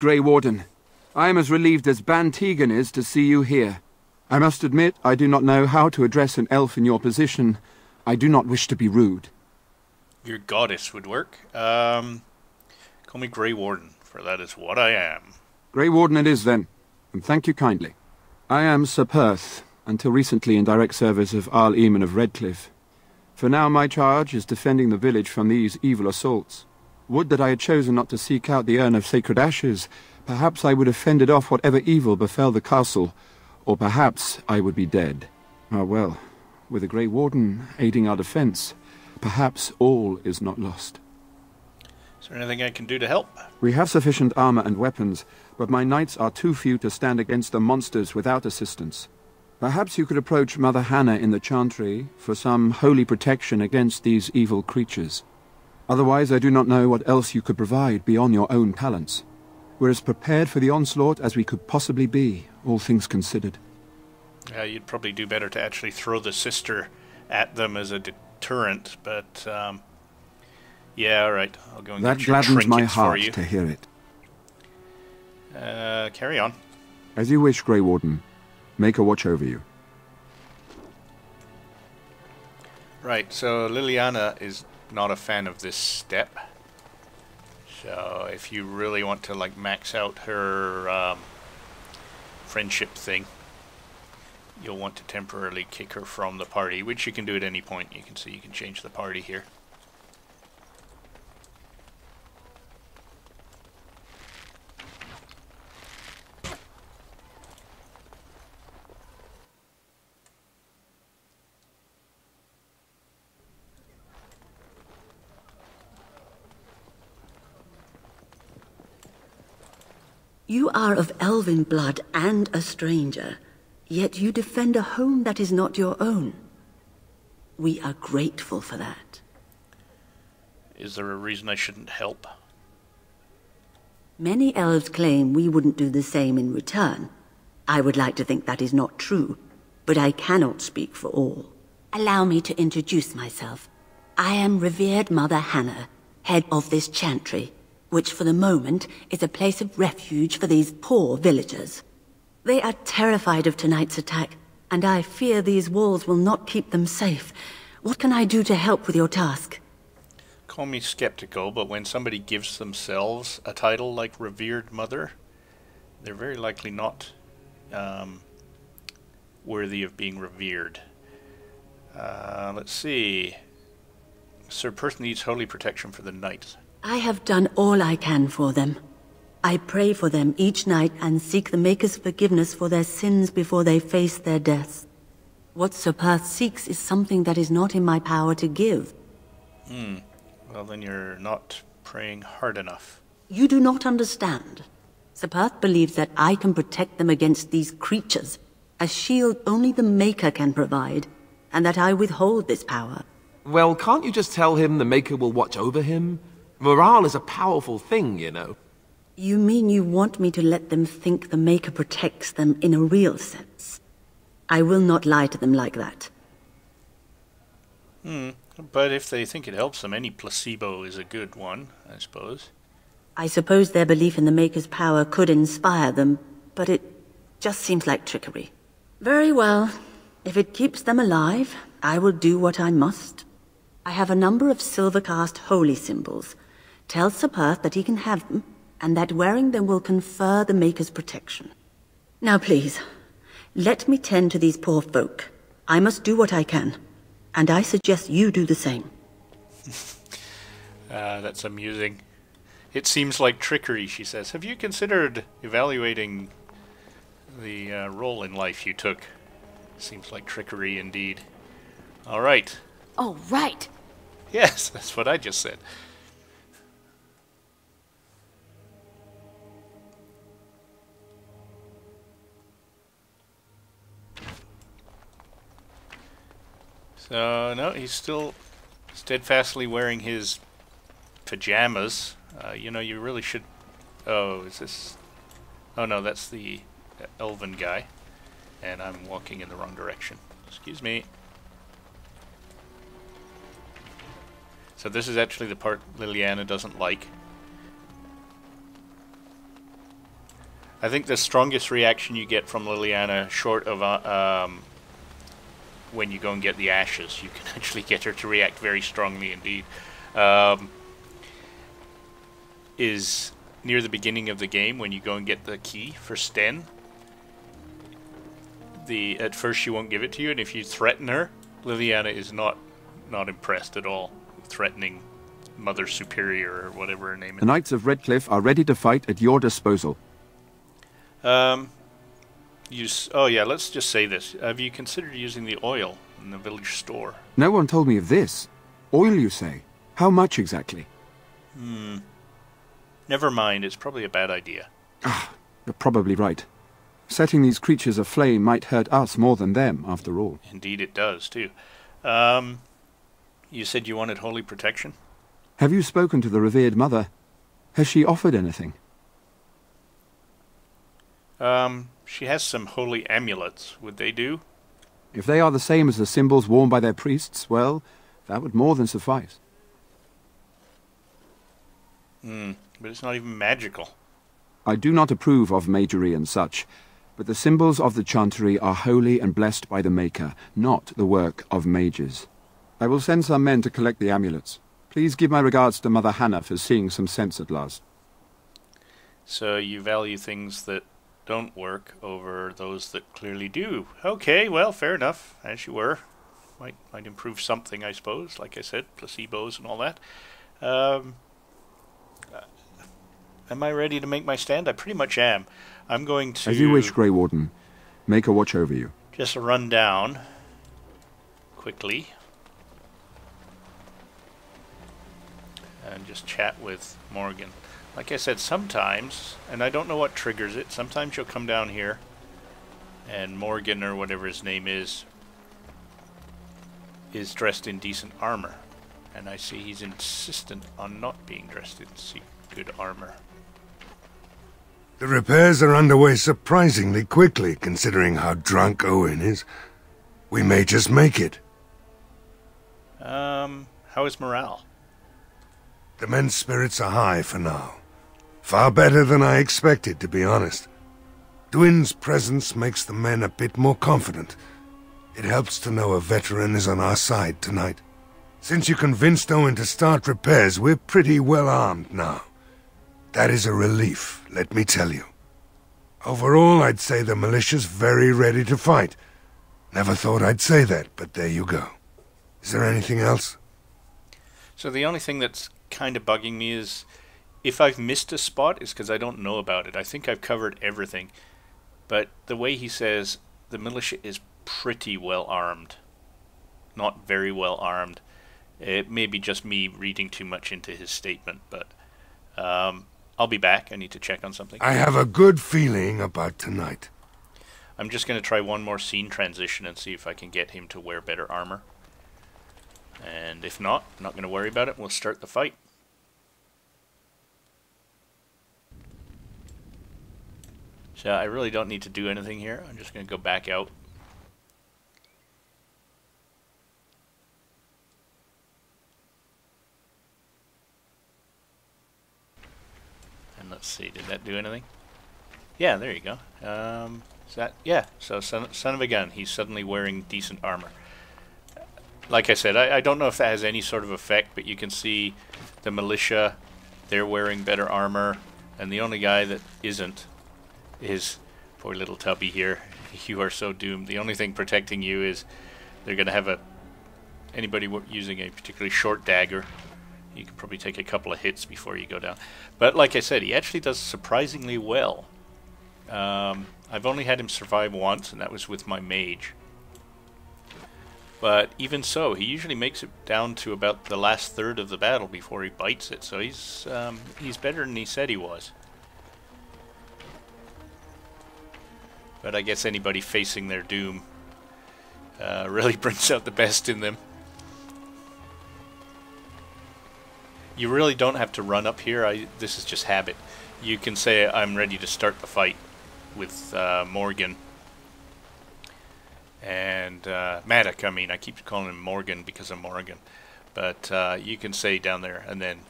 Grey Warden, I am as relieved as Ban Tegan is to see you here. I must admit, I do not know how to address an elf in your position. I do not wish to be rude. Your goddess would work. Call me Grey Warden, for that is what I am. Grey Warden it is, then, and thank you kindly. I am Sir Perth, until recently in direct service of Arl Eamon of Redcliffe. For now my charge is defending the village from these evil assaults. Would that I had chosen not to seek out the urn of sacred ashes. Perhaps I would have fended off whatever evil befell the castle, or perhaps I would be dead. Ah well, with a Grey Warden aiding our defence, perhaps all is not lost. Is there anything I can do to help? We have sufficient armor and weapons, but my knights are too few to stand against the monsters without assistance. Perhaps you could approach Mother Hannah in the Chantry for some holy protection against these evil creatures. Otherwise, I do not know what else you could provide beyond your own talents. We're as prepared for the onslaught as we could possibly be, all things considered. You'd probably do better to actually throw the sister at them as a deterrent, but, yeah, alright. I'll go and that get your gladdens my trinkets for heart you. to hear it. Carry on. As you wish, Grey Warden. Make a watch over you. Right, so Liliana is not a fan of this step. So if you really want to like max out her friendship thing, you'll want to temporarily kick her from the party, which you can do at any point. You can see you can change the party here. You are of elven blood and a stranger, yet you defend a home that is not your own. We are grateful for that. Is there a reason I shouldn't help? Many elves claim we wouldn't do the same in return. I would like to think that is not true, but I cannot speak for all. Allow me to introduce myself. I am revered Mother Hannah, head of this chantry, which for the moment is a place of refuge for these poor villagers. They are terrified of tonight's attack, and I fear these walls will not keep them safe. What can I do to help with your task? Call me skeptical, but when somebody gives themselves a title like Revered Mother, they're very likely not worthy of being revered. Let's see. Sir Perth needs holy protection for the night. I have done all I can for them. I pray for them each night and seek the Maker's forgiveness for their sins before they face their deaths. What Sir Perth seeks is something that is not in my power to give. Well, then you're not praying hard enough. You do not understand. Sir Perth believes that I can protect them against these creatures, a shield only the Maker can provide, and that I withhold this power. Well, can't you just tell him the Maker will watch over him? Morale is a powerful thing, you know. You mean you want me to let them think the Maker protects them in a real sense? I will not lie to them like that. But if they think it helps them, any placebo is a good one, I suppose. I suppose their belief in the Maker's power could inspire them, but it just seems like trickery. Very well. If it keeps them alive, I will do what I must. I have a number of silver-cast holy symbols. Tell Sir Perth that he can have them, and that wearing them will confer the Maker's protection. Now please, let me tend to these poor folk. I must do what I can, and I suggest you do the same. That's amusing. It seems like trickery, she says. Have you considered evaluating the role in life you took? Seems like trickery indeed. All right. Oh, right. Yes, that's what I just said. So, no, he's still steadfastly wearing his pajamas. You know, you really should... Oh, is this... Oh, no, that's the elven guy. And I'm walking in the wrong direction. Excuse me. So this is actually the part Liliana doesn't like. I think the strongest reaction you get from Liliana, short of when you go and get the ashes, you can actually get her to react very strongly indeed, is near the beginning of the game when you go and get the key for Sten. At first she won't give it to you, and if you threaten her, Liliana is not impressed at all with threatening Mother Superior or whatever her name is. The Knights of Redcliffe are ready to fight at your disposal. Oh yeah, let's just say this. Have you considered using the oil in the village store? No one told me of this. Oil, you say? How much exactly? Never mind, it's probably a bad idea. You're probably right. Setting these creatures aflame might hurt us more than them, after all. Indeed it does, too. You said you wanted holy protection? Have you spoken to the revered mother? Has she offered anything? She has some holy amulets. Would they do? If they are the same as the symbols worn by their priests, well, that would more than suffice. But it's not even magical. I do not approve of magery and such, but the symbols of the Chantery are holy and blessed by the Maker, not the work of mages. I will send some men to collect the amulets. Please give my regards to Mother Hannah for seeing some sense at last. So you value things that don't work over those that clearly do. Okay, well, fair enough, as you were. Might improve something, I suppose. Like I said, placebos and all that. Am I ready to make my stand? I pretty much am. I'm going to... As you wish, Grey Warden. Make a watch over you. Just run down quickly. And just chat with Morgan. Like I said, sometimes, and I don't know what triggers it, sometimes you'll come down here and Morgan, or whatever his name is dressed in decent armor. And I see he's insistent on not being dressed in good armor. The repairs are underway surprisingly quickly, considering how drunk Owen is. We may just make it. How is morale? The men's spirits are high for now. Far better than I expected, to be honest. Dwin's presence makes the men a bit more confident. It helps to know a veteran is on our side tonight. Since you convinced Owen to start repairs, we're pretty well armed now. That is a relief, let me tell you. Overall, I'd say the militia's very ready to fight. Never thought I'd say that, but there you go. Is there anything else? So the only thing that's kind of bugging me is if I've missed a spot, it's because I don't know about it. I think I've covered everything. But the way he says the militia is pretty well armed. Not very well armed. It may be just me reading too much into his statement, but I'll be back. I need to check on something. I have a good feeling about tonight. I'm just going to try one more scene transition and see if I can get him to wear better armor. And if not, I'm not going to worry about it. We'll start the fight. So I really don't need to do anything here. I'm just going to go back out. And let's see, did that do anything? Yeah, there you go. Is that, yeah, so son of a gun, he's suddenly wearing decent armor. Like I said, I don't know if that has any sort of effect, but you can see the militia, they're wearing better armor, and the only guy that isn't is poor little Tubby here. You are so doomed. The only thing protecting you is they're going to have anybody using a particularly short dagger. You can probably take a couple of hits before you go down. But like I said, he actually does surprisingly well. I've only had him survive once, and that was with my mage. But even so, he usually makes it down to about the last third of the battle before he bites it. So he's better than he said he was. But I guess anybody facing their doom really brings out the best in them. You really don't have to run up here. This is just habit. You can say, I'm ready to start the fight with Morgan. And Maddock, I mean, I keep calling him Morgan because of Morgan. But you can say down there, and then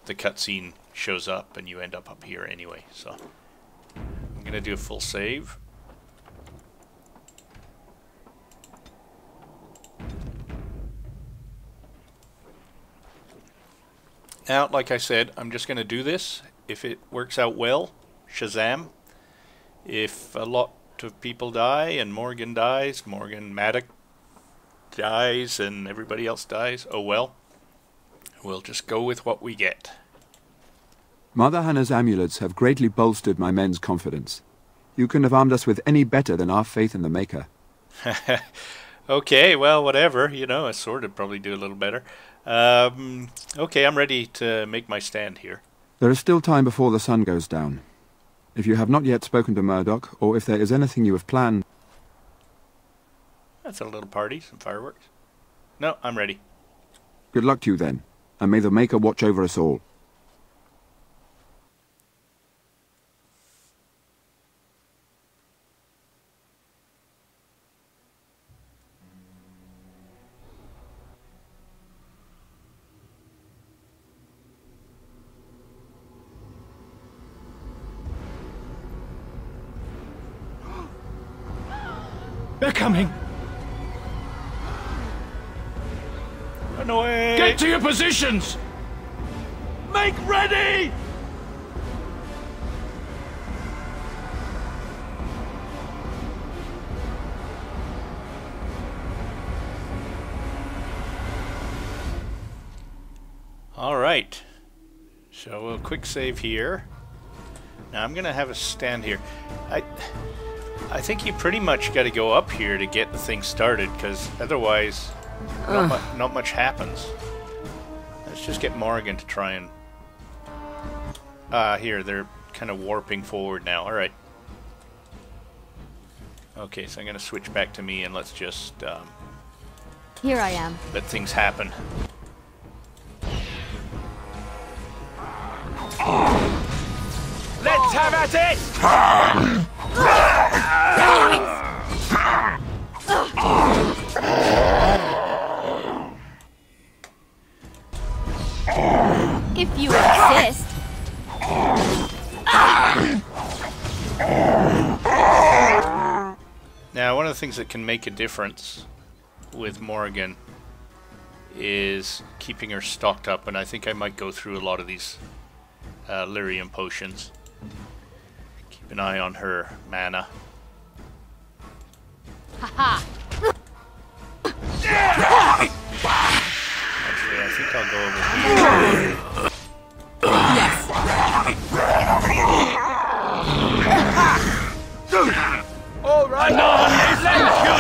the cutscene shows up, and you end up here anyway. So I'm gonna do a full save. Now, like I said, I'm just gonna do this. If it works out well, Shazam. If a lot of people die and Morgan dies, Morgan Maddox dies and everybody else dies, oh well. We'll just go with what we get. Mother Hannah's amulets have greatly bolstered my men's confidence. You couldn't have armed us with any better than our faith in the Maker. Okay, well, whatever. You know, a sword would probably do a little better. Okay, I'm ready to make my stand here. There is still time before the sun goes down. If you have not yet spoken to Murdoch, or if there is anything you have planned... That's a little party, some fireworks. No, I'm ready. Good luck to you then, and may the Maker watch over us all. They're coming! Run away! Get to your positions! Make ready! Alright. So a quick save here. Now I'm gonna have a stand here. I think you pretty much got to go up here to get the thing started, because otherwise not much happens. Let's just get Morgan to try and... here, they're kind of warping forward now. Alright. Okay, so I'm going to switch back to me and let's just... Here I am. let things happen. Let's have at it! If you insist. Now, one of the things that can make a difference with Morgan is keeping her stocked up, and I think I might go through a lot of these lyrium potions. Keep an eye on her mana. Haha. Actually, I think I'll go over here. Yes. All right, let's go!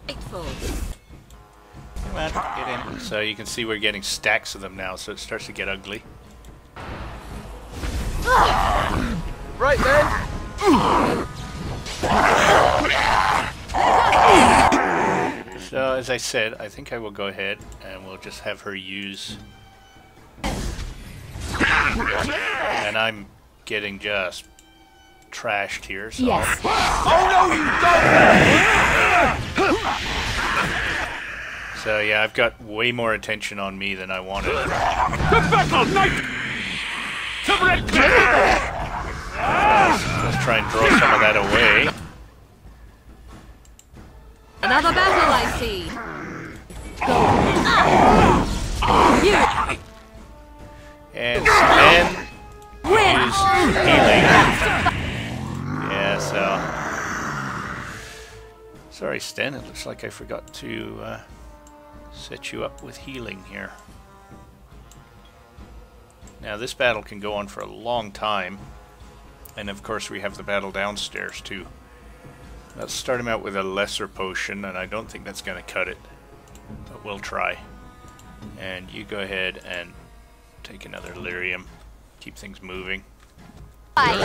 Grateful. Come on, get in. So you can see we're getting stacks of them now, so it starts to get ugly. Right then. So as I said, I think I will go ahead and we'll just have her use... And I'm getting just trashed here, so... Yes. Oh no, you don't! So yeah, I've got way more attention on me than I wanted. The battle knight! To Redcliffe! Let's try and draw some of that away. Another battle I see. Go. You. And then Win. use healing. Yeah, so... Sorry, Sten, it looks like I forgot to set you up with healing here. Now, this battle can go on for a long time. And of course, we have the battle downstairs, too. Let's start him out with a lesser potion, and I don't think that's going to cut it. But we'll try. And you go ahead and take another lyrium. Keep things moving. I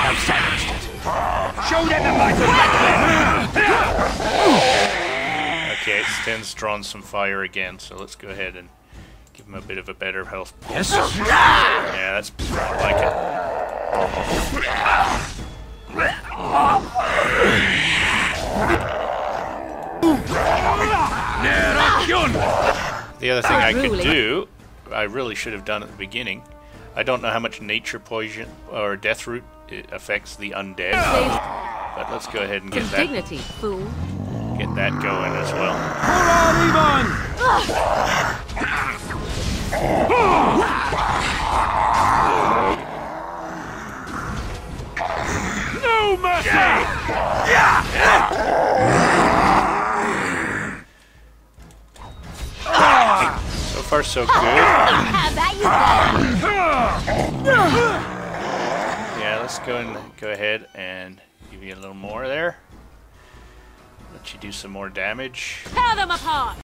have silenced it. Show them the might of Redcliffe! Okay, Sten's drawn some fire again, so let's go ahead and give him a bit of a better health. Yes? Yeah, that's more like it. The other thing I could do, I really should have done at the beginning. I don't know how much nature poison or death root affects the undead, but let's go ahead and get that. Dignity, fool. Get that going as well. No mercy! So far, so good. How about you Yeah, let's go ahead and give you a little more there. Let you do some more damage. tear them apart?